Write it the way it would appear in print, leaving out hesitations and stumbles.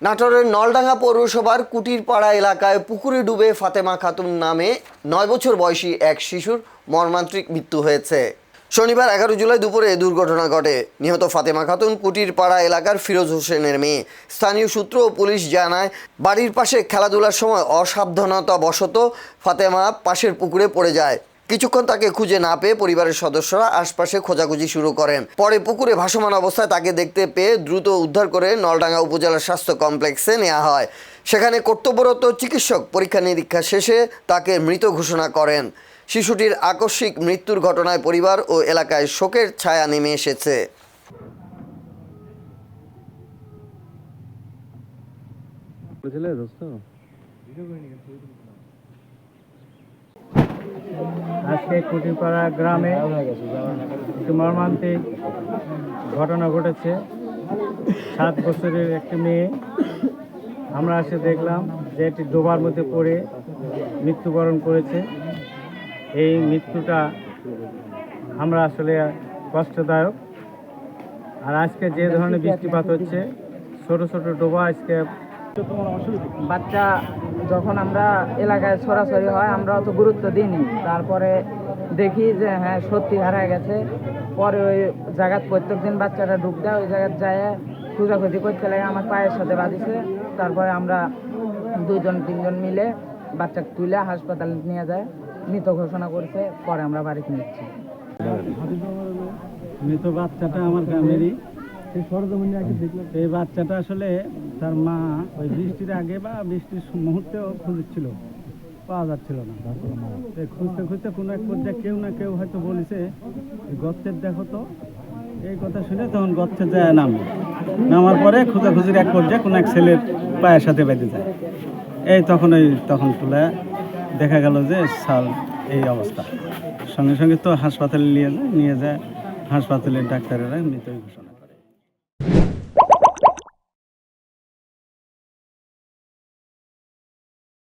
নাটোরের নলডাঙ্গা পৌরসভার কুটিরপাড়া এলাকায় পুকুরে ডুবে ফাতেমা খাতুন নামে 9 বছর বয়সী এক শিশুর মর্মান্তিক মৃত্যু হয়েছে। শনিবার 11 জুলাই দুপুরে দুর্ঘটনা ঘটে। নিহত ফাতেমা খাতুন কুটিরপাড়া এলাকার ফিরোজ হোসেনের মেয়ে। স্থানীয় সূত্র ও পুলিশ জানায়, বাড়ির পাশে খেলাধুলার সময় অসাবধানতাবশত ফাতেমা পাশের পুকুরে পড়ে যায়। কিছুক্ষণ তাকে খুঁজে না পেয়ে পরিবারের সদস্যরা আশপাশে খোঁজাখুঁজি শুরু করেন। পরে পুকুরে ভাসমান অবস্থায় তাকে দেখতে পেয়ে দ্রুত উদ্ধার করে নলডাঙ্গা উপজেলা স্বাস্থ্য কমপ্লেক্সে নেওয়া হয়। সেখানে কর্তব্যরত চিকিৎসক পরীক্ষা নিরীক্ষা শেষে তাকে মৃত ঘোষণা করেন। শিশুটির আকস্মিক মৃত্যুর ঘটনায় পরিবার ও এলাকায় শোকের ছায়া নেমে এসেছে। আজকে কুটিরপাড়া গ্রামে একটি মর্মান্তিক ঘটনা ঘটেছে। 7 বছরের একটি মেয়ে, আমরা এসে দেখলাম যে এটি ডোবার মধ্যে পড়ে মৃত্যুবরণ করেছে। এই মৃত্যুটা আমরা আসলে কষ্টদায়ক। আর আজকে যে ধরনের বৃষ্টিপাত হচ্ছে, ছোট ছোট ডোবা, আজকে বাচ্চা যখন আমরা এলাকায় ছড়াছড়ি হয় আমরা অত গুরুত্ব দিইনি। তারপরে দেখি যে হ্যাঁ সত্যি হারায় গেছে। পরে ওই জায়গায় প্রত্যেকদিন বাচ্চাটা ডুব দেয়, ওই জায়গায় যায় খোঁজাখুঁজি করতে লাগে, আমার পায়ের সাথে বাঁধিছে। তারপরে আমরা 2-3জন মিলে বাচ্চা তুলে হাসপাতালে নিয়ে যায়, মৃত ঘোষণা করছে। পরে আমরা বাড়িতে নিচ্ছি। মৃত বাচ্চাটা আমার গ্রামেরই। এই বাচ্চাটা আসলে তার মা ওই বৃষ্টির আগে বা বৃষ্টির মুহূর্তেও খুঁজছিল, পাওয়া যাচ্ছিল না। খুঁজতে খুঁজতে কোনো এক পর্যায়ে কেউ না কেউ হয়তো বলেছে গর্তের দেখো তো, এই কথা শুনে তখন গর্তে যায় নামার পরে খোঁজাখুঁজির এক পর্যায়ে কোনো এক ছেলের পায়ের সাথে বেঁধে যায়। তখন তুলে দেখা গেল যে সাল এই অবস্থা। সঙ্গে সঙ্গে তো হাসপাতালে নিয়ে যায় হাসপাতালের ডাক্তারেরা মৃত ঘোষণা।